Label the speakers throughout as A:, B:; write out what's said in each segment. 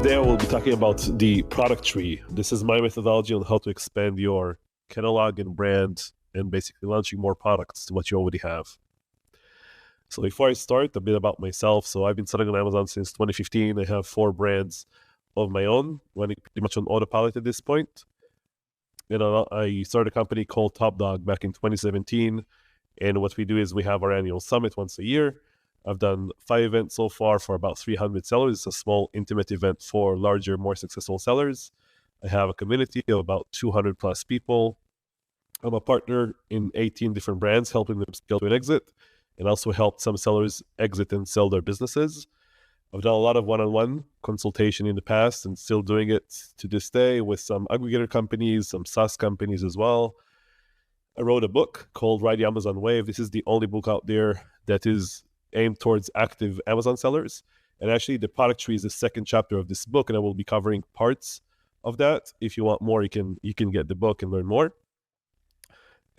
A: Today I will be talking about the product tree. This is my methodology on how to expand your catalog and brand and basically launching more products to what you already have. So before I start, a bit about myself. So I've been selling on Amazon since 2015. I have 4 brands of my own, running pretty much on autopilot at this point. And I started a company called Top Dog back in 2017. And what we do is we have our annual summit once a year. I've done 5 events so far for about 300 sellers. It's a small, intimate event for larger, more successful sellers. I have a community of about 200 plus people. I'm a partner in 18 different brands, helping them scale to an exit, and also helped some sellers exit and sell their businesses. I've done a lot of one-on-one consultation in the past and still doing it to this day with some aggregator companies, some SaaS companies as well. I wrote a book called Ride the Amazon Wave. This is the only book out there that is aimed towards active Amazon sellers. And actually the product tree is the second chapter of this book, and I will be covering parts of that. If you want more, you can get the book and learn more.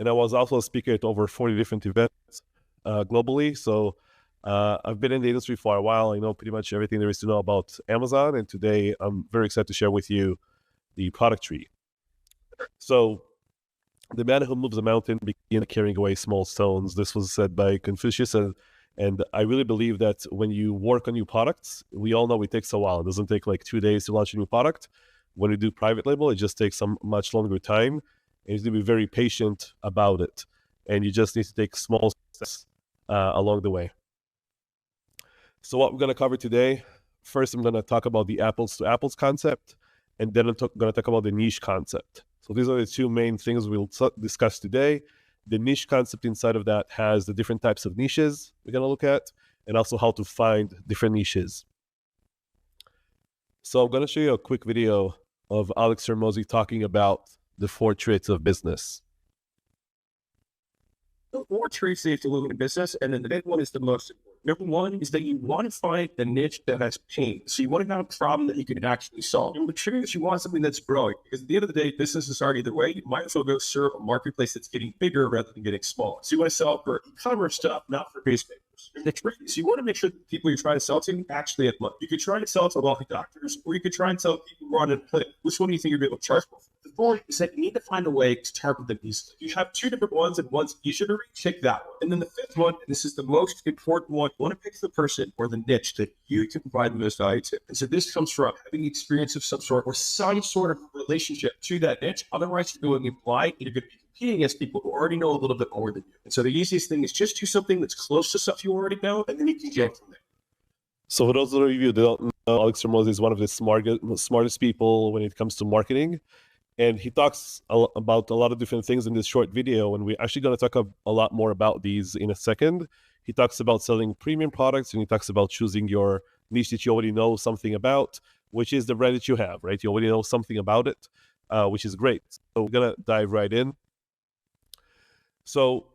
A: And I was also a speaker at over 40 different events globally. So I've been in the industry for a while. I know pretty much everything there is to know about Amazon. And today I'm very excited to share with you the product tree. So the man who moves a mountain began carrying away small stones. This was said by Confucius. And I really believe that when you work on new products, we all know it takes a while. It doesn't take like 2 days to launch a new product. When you do private label, it just takes some much longer time. And you need to be very patient about it. And you just need to take small steps along the way. So what we're going to cover today, first I'm going to talk about the apples to apples concept, and then I'm going to talk about the niche concept. So these are the 2 main things we'll discuss today. The niche concept inside of that has the different types of niches we're going to look at, and also how to find different niches. So I'm going to show you a quick video of Alex Hormozi talking about the 4 traits of business.
B: The 4 traits that you have to look at business, and then the big one is the most important. Number 1 is that you want to find the niche that has pain. So you want to have a problem that you can actually solve. Number 2 is you want something that's growing. Because at the end of the day, businesses are either way. You might as well go serve a marketplace that's getting bigger rather than getting smaller. So you want to sell for e-commerce stuff, not for newspapers. The trick is you want to make sure that the people you're trying to sell to actually have money. You could try to sell to wealthy doctors, or you could try and sell to people who are on a clinic. Which one do you think you're going to charge for? The 4th is that you need to find a way to target the pieces. If you have 2 different ones and one's easier to reach, take that one. And then the 5th one, and this is the most important one, you want to pick the person or the niche that you can provide the most value to. And so this comes from having experience of some sort or some sort of relationship to that niche. Otherwise, you're going to be blind and you're going to be competing against people who already know a little bit more than you. And so the easiest thing is just do something that's close to stuff you already know, and then you can get from there.
A: So for those of you who don't know, Alex Hormozi is one of the smartest people when it comes to marketing. And he talks about a lot of different things in this short video, and we're actually going to talk a lot more about these in a second. He talks about selling premium products, and he talks about choosing your niche that you already know something about, which is the brand that you have, right? You already know something about it, which is great. So we're going to dive right in. So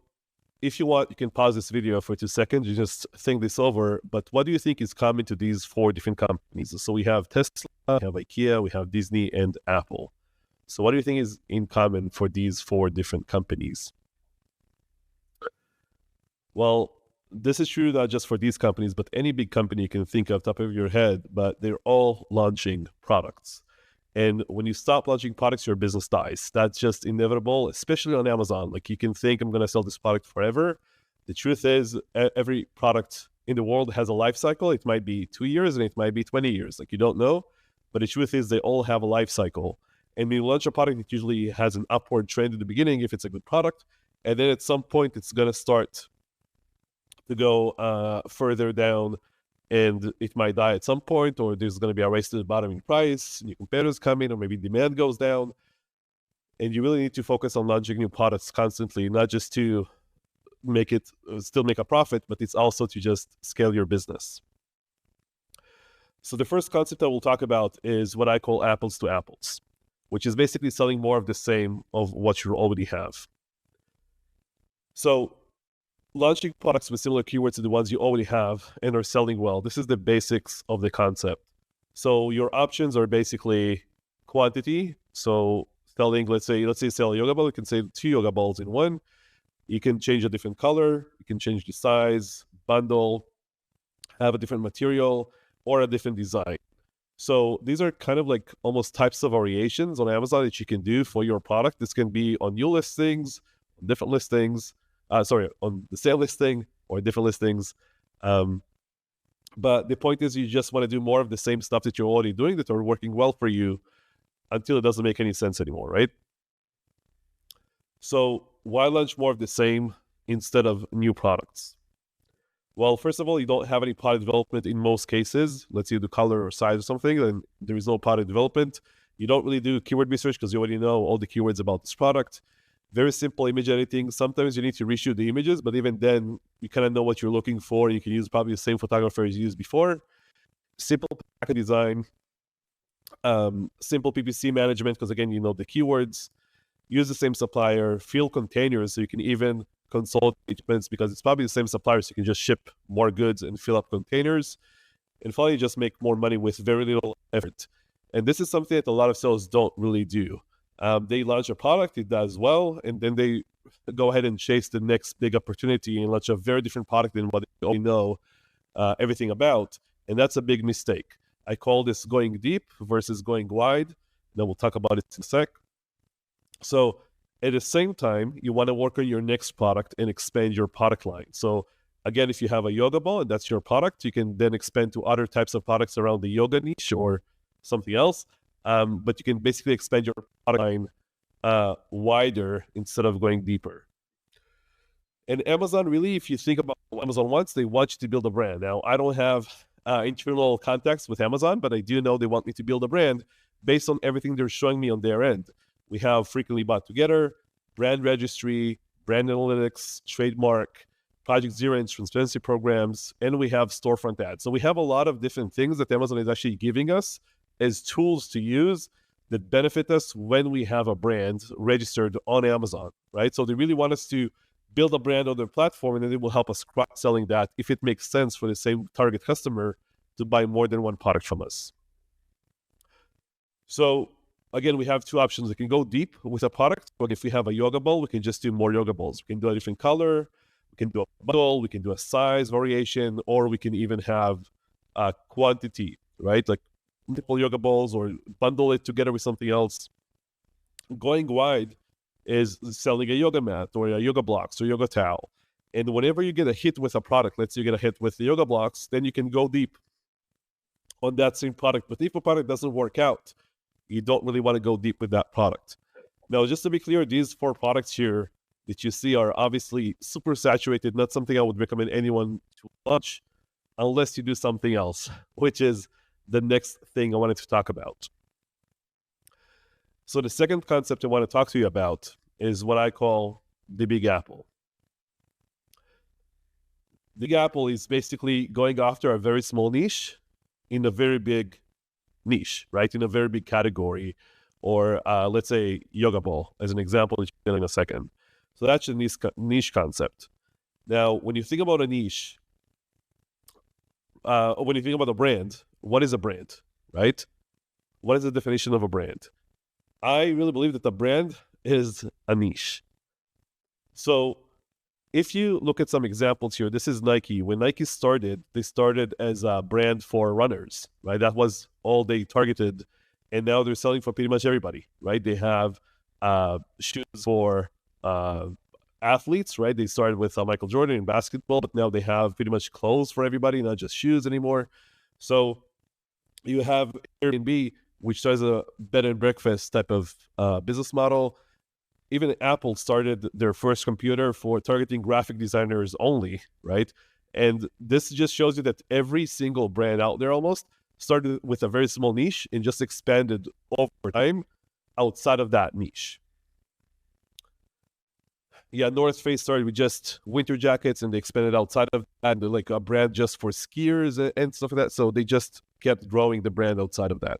A: if you want, you can pause this video for 2 seconds. You just think this over. But what do you think is common to these 4 different companies? So we have Tesla, we have IKEA, we have Disney, and Apple. So what do you think is in common for these 4 different companies? Well, this is true not just for these companies, but any big company you can think of top of your head, but they're all launching products. And when you stop launching products, your business dies. That's just inevitable, especially on Amazon. Like you can think I'm going to sell this product forever. The truth is every product in the world has a life cycle. It might be 2 years and it might be 20 years. Like you don't know, but the truth is they all have a life cycle. And when you launch a product, it usually has an upward trend in the beginning if it's a good product. And then at some point, it's going to start to go further down, and it might die at some point, or there's going to be a race to the bottom in price, new competitors come in, or maybe demand goes down. And you really need to focus on launching new products constantly, not just to make it still make a profit, but it's also to just scale your business. So the first concept I will talk about is what I call apples to apples, which is basically selling more of the same of what you already have. So launching products with similar keywords to the ones you already have and are selling well. This is the basics of the concept. So your options are basically quantity. So selling, let's say sell a yoga ball, you can say 2 yoga balls in one. You can change a different color, you can change the size, bundle, have a different material, or a different design. So these are kind of like almost types of variations on Amazon that you can do for your product. This can be on new listings, on different listings, on the same listing or different listings. But the point is you just want to do more of the same stuff that you're already doing that are working well for you until it doesn't make any sense anymore, right? So why launch more of the same instead of new products? Well, first of all, you don't have any product development in most cases. Let's say you do color or size or something, then there is no product development. You don't really do keyword research because you already know all the keywords about this product. Very simple image editing. Sometimes you need to reshoot the images, but even then, you kind of know what you're looking for. You can use probably the same photographer as you used before. Simple package design. Simple PPC management, because again, you know the keywords. Use the same supplier. Fill containers, so you can even consolidate shipments because it's probably the same supplier, so you can just ship more goods and fill up containers. And finally, just make more money with very little effort. And this is something that a lot of sellers don't really do. They launch a product, it does well, and then they go ahead and chase the next big opportunity and launch a very different product than what they already know everything about. And that's a big mistake. I call this going deep versus going wide. Then we'll talk about it in a sec. So at the same time, you want to work on your next product and expand your product line. So again, if you have a yoga ball and that's your product, you can then expand to other types of products around the yoga niche or something else. But you can basically expand your product line wider instead of going deeper. And Amazon, really, if you think about what Amazon wants, they want you to build a brand. Now, I don't have internal contacts with Amazon, but I do know they want me to build a brand based on everything they're showing me on their end. We have frequently bought together, brand registry, brand analytics, trademark, Project Zero and transparency programs, and we have storefront ads. So we have a lot of different things that Amazon is actually giving us as tools to use that benefit us when we have a brand registered on Amazon, right? So they really want us to build a brand on their platform, and then it will help us cross-selling that if it makes sense for the same target customer to buy more than one product from us. So again, we have two options. We can go deep with a product, but if we have a yoga ball, we can just do more yoga balls. We can do a different color, we can do a bundle, we can do a size variation, or we can even have a quantity, right? Like multiple yoga balls or bundle it together with something else. Going wide is selling a yoga mat or a yoga blocks or yoga towel. And whenever you get a hit with a product, let's say you get a hit with the yoga blocks, then you can go deep on that same product. But if a product doesn't work out, you don't really want to go deep with that product. Now, just to be clear, these 4 products here that you see are obviously super saturated, not something I would recommend anyone to launch unless you do something else, which is the next thing I wanted to talk about. So the second concept I want to talk to you about is what I call the Big Apple. The Big Apple is basically going after a very small niche in a very big niche, right? In a very big category, or let's say yoga ball as an example that you'll get in a second. So that's a niche concept. Now, when you think about a niche, when you think about a brand, what is a brand, right? What is the definition of a brand? I really believe that the brand is a niche. So if you look at some examples here, this is Nike. When Nike started, they started as a brand for runners, right? That was all they targeted. And now they're selling for pretty much everybody, right? They have shoes for athletes, right? They started with Michael Jordan in basketball, but now they have pretty much clothes for everybody, not just shoes anymore. So you have Airbnb, which does a bed and breakfast type of business model. Even Apple started their first computer for targeting graphic designers only, right? And this just shows you that every single brand out there almost started with a very small niche and just expanded over time outside of that niche. Yeah, North Face started with just winter jackets and they expanded outside of that, and like a brand just for skiers and stuff like that. So they just kept growing the brand outside of that.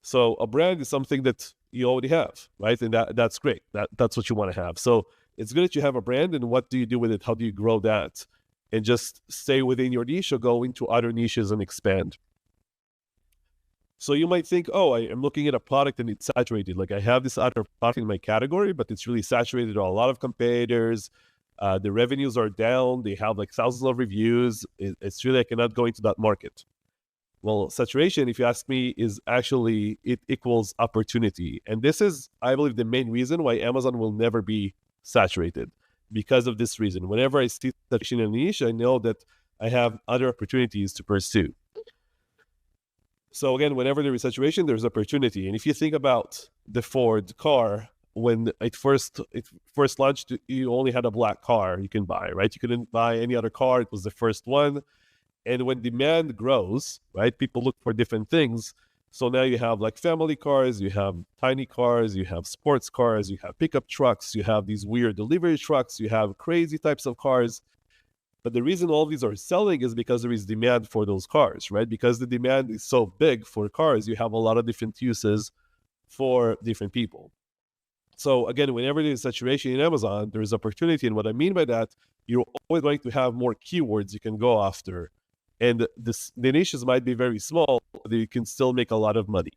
A: So a brand is something that you already have, right? And that's great. That's what you want to have. So it's good that you have a brand, and what do you do with it? How do you grow that? And just stay within your niche or go into other niches and expand. So you might think, oh, I am looking at a product and it's saturated. Like I have this other product in my category, but it's really saturated. There are a lot of competitors. The revenues are down. They have like thousands of reviews. It's really, I cannot go into that market. Well, saturation, if you ask me, is actually, it equals opportunity. And this is, I believe, the main reason why Amazon will never be saturated, because of this reason. Whenever I see saturation in a niche, I know that I have other opportunities to pursue. So again, whenever there is saturation, there's opportunity. And if you think about the Ford car, when it first launched, you only had a black car you can buy, right? You couldn't buy any other car. It was the first one. And when demand grows, right, people look for different things. So now you have like family cars, you have tiny cars, you have sports cars, you have pickup trucks, you have these weird delivery trucks, you have crazy types of cars. But the reason all these are selling is because there is demand for those cars, right? Because the demand is so big for cars, you have a lot of different uses for different people. So again, whenever there's saturation in Amazon, there is opportunity. And what I mean by that, you're always going to have more keywords you can go after. And the niches might be very small, but you can still make a lot of money.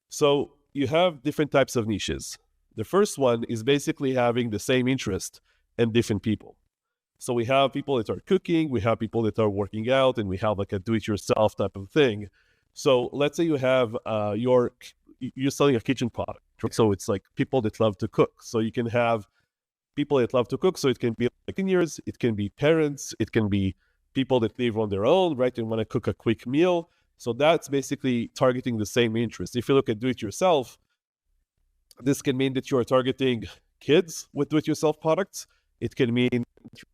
A: So you have different types of niches. The first one is basically having the same interest and different people. So we have people that are cooking, we have people that are working out, and we have like a do-it-yourself type of thing. So let's say you have you're selling a kitchen product. So it's like people that love to cook. So you can have people that love to cook. So it can be like seniors, it can be parents, it can be people that live on their own, right, and want to cook a quick meal. So that's basically targeting the same interest. If you look at do-it-yourself, this can mean that you are targeting kids with do-it-yourself products. It can mean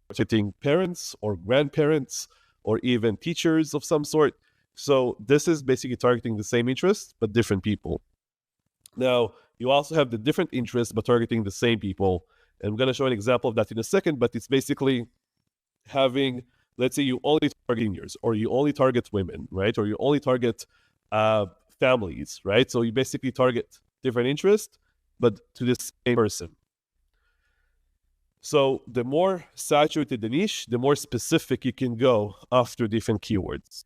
A: targeting parents or grandparents or even teachers of some sort. So this is basically targeting the same interest, but different people. Now, you also have the different interests, but targeting the same people. And I'm going to show an example of that in a second, but it's basically having, let's say you only target seniors, or you only target women, right? Or you only target families, right? So you basically target different interests, but to the same person. So the more saturated the niche, the more specific you can go after different keywords.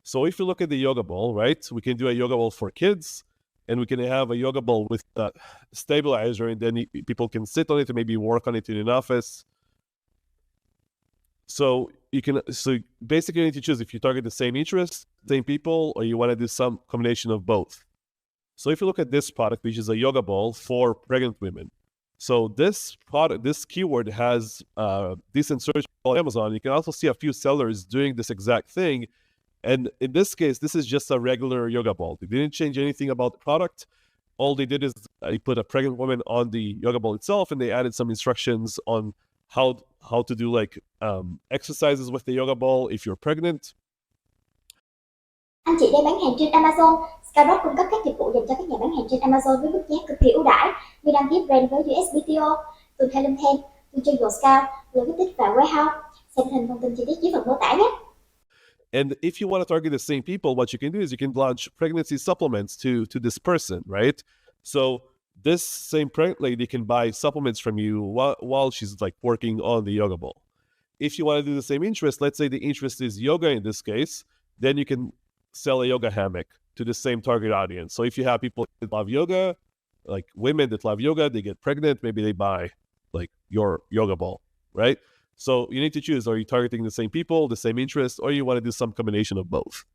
A: So if you look at the yoga ball, right, we can do a yoga ball for kids, and we can have a yoga ball with a stabilizer, and then people can sit on it and maybe work on it in an office. So basically you need to choose if you target the same interests, same people, or you want to do some combination of both. So if you look at this product, which is a yoga ball for pregnant women. So this product, this keyword has decent search on Amazon. You can also see a few sellers doing this exact thing. And in this case, this is just a regular yoga ball. They didn't change anything about the product. All they did is they put a pregnant woman on the yoga ball itself, and they added some instructions on how to do like exercises with the yoga ball if you're pregnant.
C: Anh chị đang bán hàng trên Amazon. Skyrock cung cấp các dịch vụ dành cho các nhà bán hàng trên Amazon với mức giá cực kỳ ưu đãi như đăng ký brand với USPTO, tuần 2010, tuần trade scout, logistics và warehouse. Xem hình thông tin chi tiết dưới phần mô tả nhé.
A: And if you want to target the same people, what you can do is you can launch pregnancy supplements to this person, right? So this same pregnant lady can buy supplements from you while she's like working on the yoga ball. If you want to do the same interest, let's say the interest is yoga in this case, then you can sell a yoga hammock to the same target audience. So if you have people that love yoga, like women that love yoga, they get pregnant, maybe they buy like your yoga ball, right? So you need to choose, are you targeting the same people, the same interest, or you want to do some combination of both?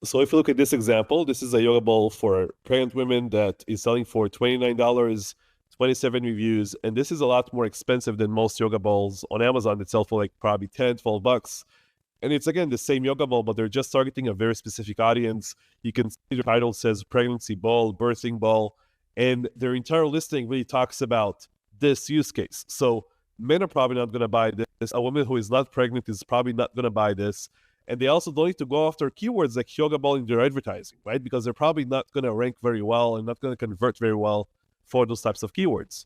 A: So if you look at this example, this is a yoga ball for pregnant women that is selling for $29, 27 reviews. And this is a lot more expensive than most yoga balls on Amazon that sell for like probably 10, 12 bucks. And it's, again, the same yoga ball, but they're just targeting a very specific audience. You can see the title says pregnancy ball, birthing ball, and their entire listing really talks about this use case. So men are probably not going to buy this. A woman who is not pregnant is probably not going to buy this. And they also don't need to go after keywords like yoga ball in their advertising, right? Because they're probably not going to rank very well and not going to convert very well for those types of keywords.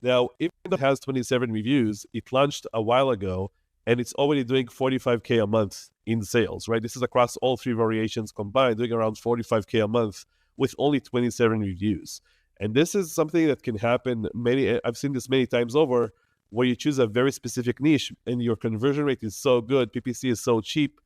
A: Now, even though it has 27 reviews, it launched a while ago, and it's already doing 45K a month in sales, right? This is across all three variations combined, doing around 45K a month with only 27 reviews. And this is something that can happen I've seen this many times over, where you choose a very specific niche and your conversion rate is so good, PPC is so cheap,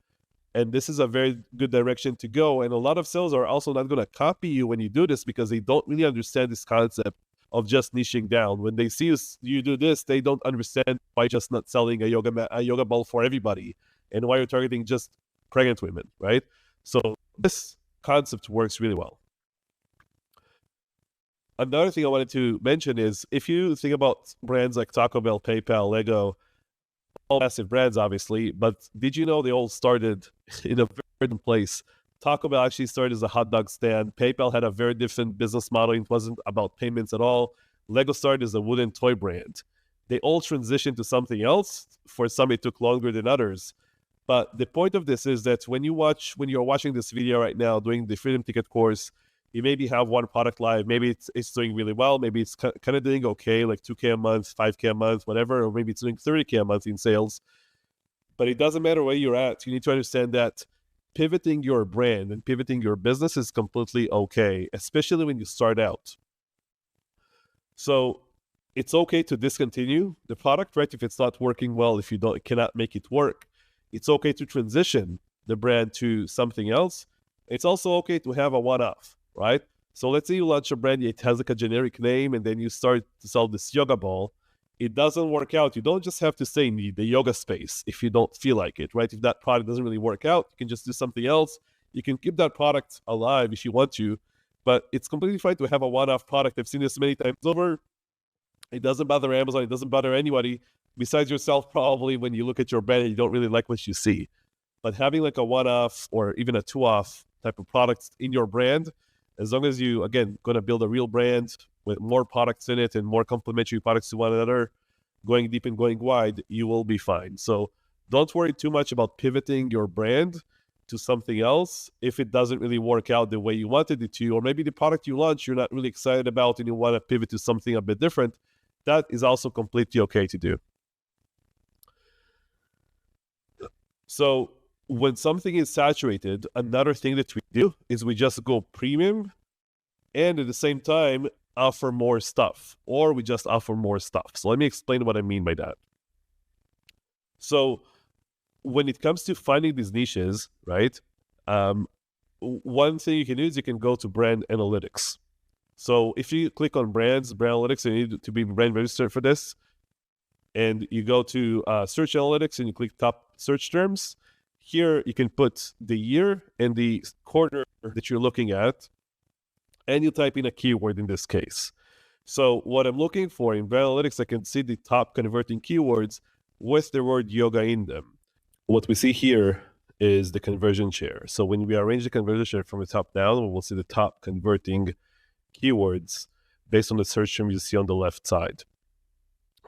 A: and this is a very good direction to go. And a lot of sellers are also not going to copy you when you do this because they don't really understand this concept of just niching down. When they see you do this, they don't understand why you're just not selling a yoga ball for everybody and why you're targeting just pregnant women, right? So this concept works really well. Another thing I wanted to mention is if you think about brands like Taco Bell, PayPal, Lego, all massive brands, obviously, but did you know they all started in a very different place? Taco Bell actually started as a hot dog stand. PayPal had a very different business model. It wasn't about payments at all. Lego started as a wooden toy brand. They all transitioned to something else. For some, it took longer than others. But the point of this is that when you're watching this video right now, doing the Freedom Ticket course, you maybe have one product live. Maybe it's doing really well. Maybe it's kind of doing okay, like 2K a month, 5K a month, whatever. Or maybe it's doing 30K a month in sales. But it doesn't matter where you're at. You need to understand that pivoting your brand and pivoting your business is completely okay, especially when you start out. So it's okay to discontinue the product, right? If it's not working well, if you cannot make it work, it's okay to transition the brand to something else. It's also okay to have a one-off, right? So let's say you launch a brand, it has like a generic name, and then you start to sell this yoga ball. It doesn't work out. You don't just have to stay in the yoga space if you don't feel like it, right? If that product doesn't really work out, you can just do something else. You can keep that product alive if you want to, but it's completely fine to have a one-off product. I've seen this many times over. It doesn't bother Amazon. It doesn't bother anybody besides yourself, probably, when you look at your brand and you don't really like what you see. But having like a one-off or even a two-off type of product in your brand, as long as you, again, going to build a real brand with more products in it and more complementary products to one another, going deep and going wide, you will be fine. So don't worry too much about pivoting your brand to something else if it doesn't really work out the way you wanted it to, or maybe the product you launch you're not really excited about and you want to pivot to something a bit different. That is also completely okay to do. So when something is saturated, another thing that we do is we just go premium and at the same time offer more stuff, or we just offer more stuff. So let me explain what I mean by that. So when it comes to finding these niches, right, one thing you can do is you can go to brand analytics. So if you click on brand analytics, and you need to be brand registered for this, and you go to search analytics and you click top search terms, here you can put the year and the quarter that you're looking at, and you type in a keyword in this case. So what I'm looking for in brand analytics, I can see the top converting keywords with the word yoga in them. What we see here is the conversion share. So when we arrange the conversion share from the top down, we will see the top converting keywords based on the search term you see on the left side.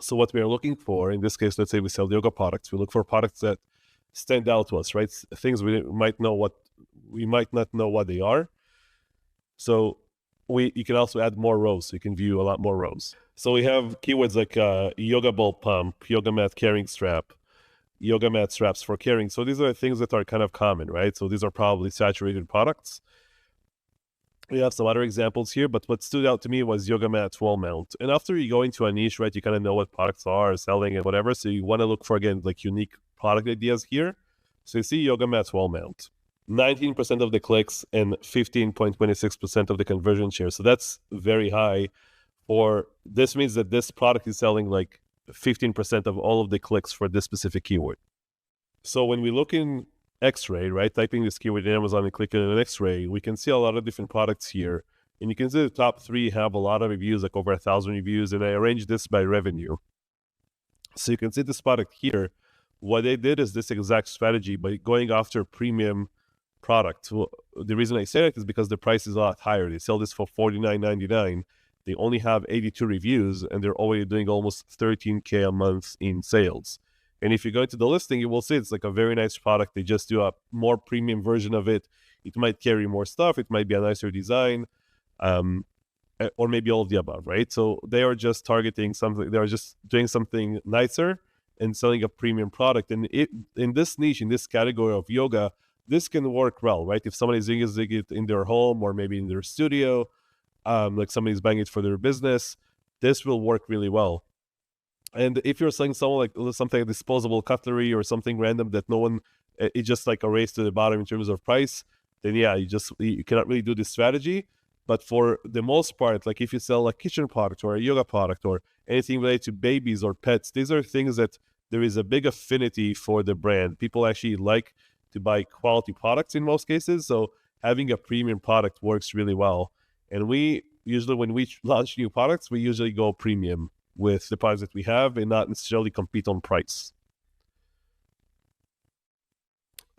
A: So what we are looking for, in this case, let's say we sell yoga products, we look for products that stand out to us, right? Things we might not know what they are. So you can also add more rows, so you can view a lot more rows. So we have keywords like yoga ball pump, yoga mat carrying strap, yoga mat straps for carrying. So these are things that are kind of common, right? So these are probably saturated products. We have some other examples here, but what stood out to me was yoga mat wall mount. And after you go into a niche, right, you kind of know what products are selling and whatever. So you want to look for, again, like unique product ideas here. So you see yoga mat wall mount, 19% of the clicks and 15.26% of the conversion share. So that's very high. This means that this product is selling like 15% of all of the clicks for this specific keyword. So when we look in X-ray, right, typing this keyword in Amazon and clicking on an X-ray, we can see a lot of different products here. And you can see the top 3 have a lot of reviews, like over 1,000 reviews. And I arranged this by revenue. So you can see this product here. What they did is this exact strategy by going after premium product. Well, the reason I say that is because the price is a lot higher. They sell this for $49.99. They only have 82 reviews, and they're already doing almost 13K a month in sales. And if you go into the listing, you will see it's like a very nice product. They just do a more premium version of it. It might carry more stuff. It might be a nicer design, or maybe all of the above, right? So they are just targeting something. They are just doing something nicer and selling a premium product. And in this niche, in this category of yoga, this can work well, right? If somebody's doing it in their home or maybe in their studio, like somebody's buying it for their business, this will work really well. And if you're selling someone like something like disposable cutlery or something random that no one, it just like a race to the bottom in terms of price, then yeah, you cannot really do this strategy. But for the most part, like if you sell a kitchen product or a yoga product or anything related to babies or pets, these are things that there is a big affinity for the brand. People actually like to buy quality products in most cases. So having a premium product works really well. And we usually, when we launch new products, we usually go premium with the products that we have and not necessarily compete on price.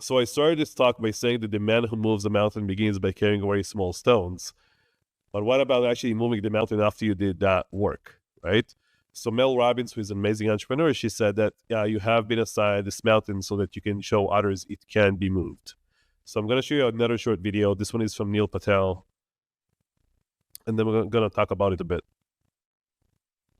A: So I started this talk by saying that the man who moves a mountain begins by carrying very small stones. But what about actually moving the mountain after you did that work, right? So Mel Robbins, who is an amazing entrepreneur, she said that, yeah, you have been assigned this mountain so that you can show others it can be moved. So I'm going to show you another short video. This one is from Neil Patel. And then we're going to talk about it a bit.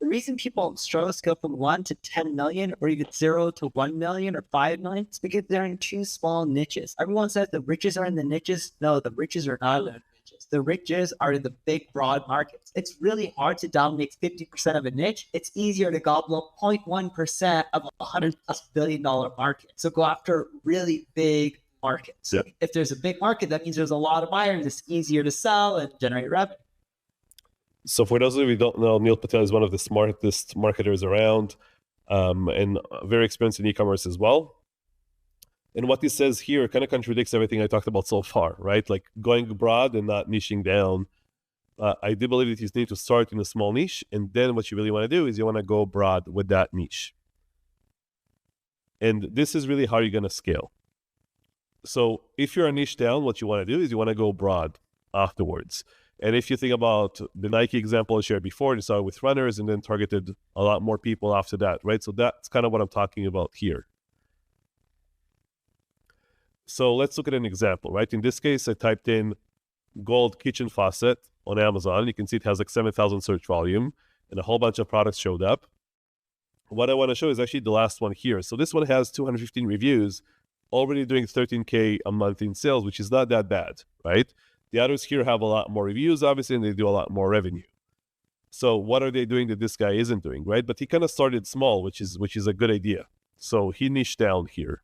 D: The reason people struggle to go from 1 to 10 million or even 0 to 1 million or 5 million is because they're in two small niches. Everyone says the riches are in the niches. No, the riches are not in the niches. The riches are in the big, broad markets. It's really hard to dominate 50% of a niche. It's easier to gobble up 0.1% of a $100+ billion market. So go after really big markets.
A: Yeah.
D: If there's a big market, that means there's a lot of buyers. It's easier to sell and generate revenue.
A: So for those of you who don't know, Neil Patel is one of the smartest marketers around and very experienced in e-commerce as well. And what he says here kind of contradicts everything I talked about so far, right? Like going broad and not niching down. I do believe that you need to start in a small niche, and then what you really want to do is you want to go broad with that niche. And this is really how you're going to scale. So if you're a niche down, what you want to do is you want to go broad afterwards. And if you think about the Nike example I shared before, they started with runners and then targeted a lot more people after that, right? So that's kind of what I'm talking about here. So let's look at an example, right? In this case, I typed in gold kitchen faucet on Amazon. You can see it has like 7,000 search volume and a whole bunch of products showed up. What I want to show is actually the last one here. So this one has 215 reviews, already doing 13K a month in sales, which is not that bad, right? The others here have a lot more reviews, obviously, and they do a lot more revenue. So what are they doing that this guy isn't doing, right? But he kind of started small, which is a good idea. So he niched down here.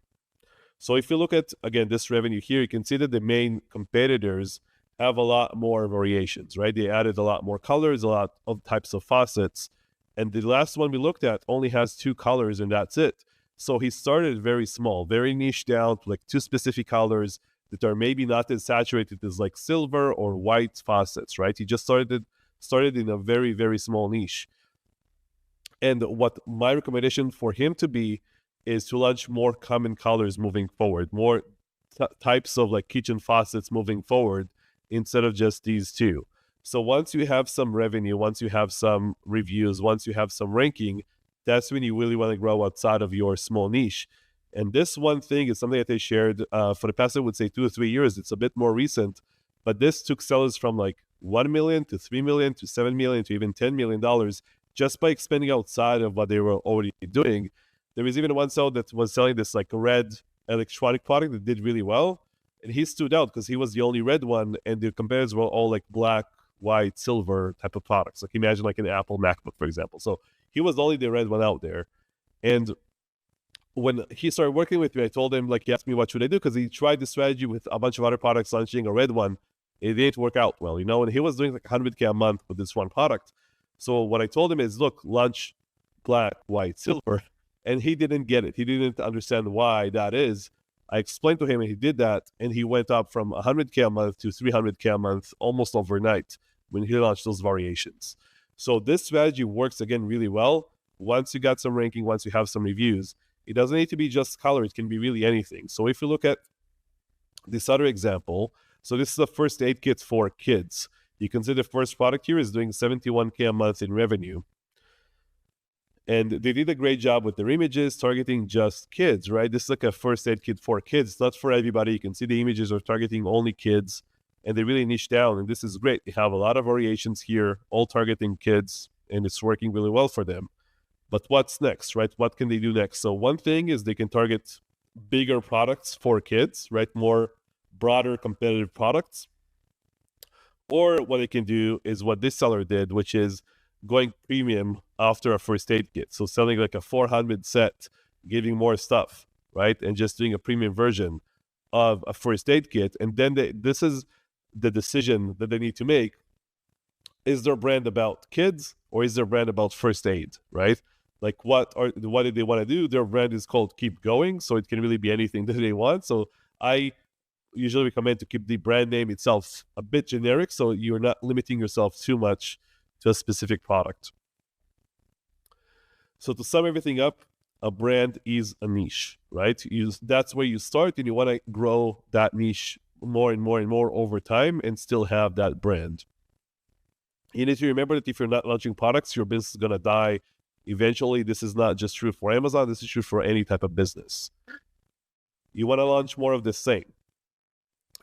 A: So if you look at, again, this revenue here, you can see that the main competitors have a lot more variations, right? They added a lot more colors, a lot of types of faucets. And the last one we looked at only has 2 colors and that's it. So he started very small, very niche down to like 2 specific colors that are maybe not as saturated as like silver or white faucets, right? He just started in a very, very small niche. And what my recommendation for him to be is to launch more common colors moving forward, more types of like kitchen faucets moving forward instead of just these 2. So once you have some revenue, once you have some reviews, once you have some ranking, that's when you really want to grow outside of your small niche. And this one thing is something that they shared for the past, I would say, 2 or 3 years. It's a bit more recent, but this took sellers from like 1 million to 3 million to 7 million to even $10 million just by expanding outside of what they were already doing. There was even one seller that was selling this like red electronic product that did really well. And he stood out because he was the only red one and the competitors were all like black, white, silver type of products. Like imagine like an Apple MacBook, for example. So he was only the red one out there. And when he started working with me, I told him, like, he asked me what should I do because he tried the strategy with a bunch of other products, launching a red one. It didn't work out well, you know, and he was doing like 100K a month with this one product. So what I told him is, look, launch black, white, silver. And he didn't get it. He didn't understand why that is. I explained to him and he did that. And he went up from 100K a month to 300K a month almost overnight when he launched those variations. So this strategy works, again, really well. Once you got some ranking, once you have some reviews, it doesn't need to be just color. It can be really anything. So if you look at this other example, so this is a first aid kit for kids. You can see the first product here is doing 71K a month in revenue. And they did a great job with their images, targeting just kids, right? This is like a first aid kit for kids. It's not for everybody. You can see the images are targeting only kids. And they really niche down. And this is great. They have a lot of variations here, all targeting kids. And it's working really well for them. But what's next, right? What can they do next? So one thing is they can target bigger products for kids, right? More broader competitive products. Or what they can do is what this seller did, which is going premium after a first aid kit. So selling like a 400 set, giving more stuff, right? And just doing a premium version of a first aid kit. And then this is the decision that they need to make. Is their brand about kids or is their brand about first aid, right? Like what do they want to do? Their brand is called Keep Going, so it can really be anything that they want. So I usually recommend to keep the brand name itself a bit generic, so you're not limiting yourself too much to a specific product. So to sum everything up, a brand is a niche, right? That's where you start, and you want to grow that niche more and more and more over time and still have that brand. You need to remember that if you're not launching products, your business is going to die eventually. This is not just true for Amazon. This is true for any type of business. You want to launch more of the same.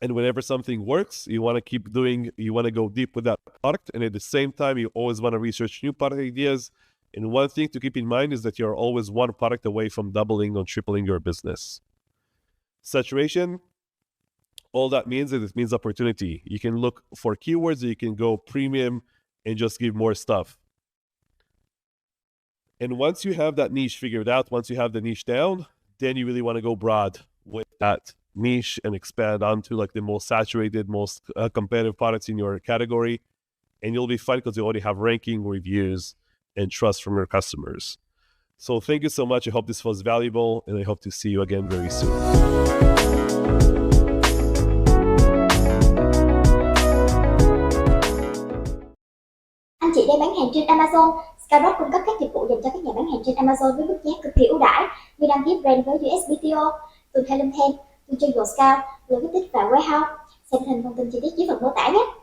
A: And whenever something works, you want to keep doing, you want to go deep with that product. And at the same time, you always want to research new product ideas. And one thing to keep in mind is that you're always one product away from doubling or tripling your business. Saturation, all that means is it means opportunity. You can look for keywords, or you can go premium and just give more stuff. And once you have that niche figured out, once you have the niche down, then you really want to go broad with that niche and expand onto like the most saturated, most competitive products in your category. And you'll be fine because you already have ranking, reviews, and trust from your customers. So thank you so much. I hope this was valuable, and I hope to see you again very soon.
C: Anh chị đang bán hàng trên Amazon. Skybox cung cấp các dịch vụ dành cho các nhà bán hàng trên Amazon với mức giá cực kỳ ưu đãi như đăng ký brand với USPTO, tuần theo link thêm, tôi cho dồn scout, logistics và warehouse. Xem hình thông tin chi tiết dưới phần mô tả nhé.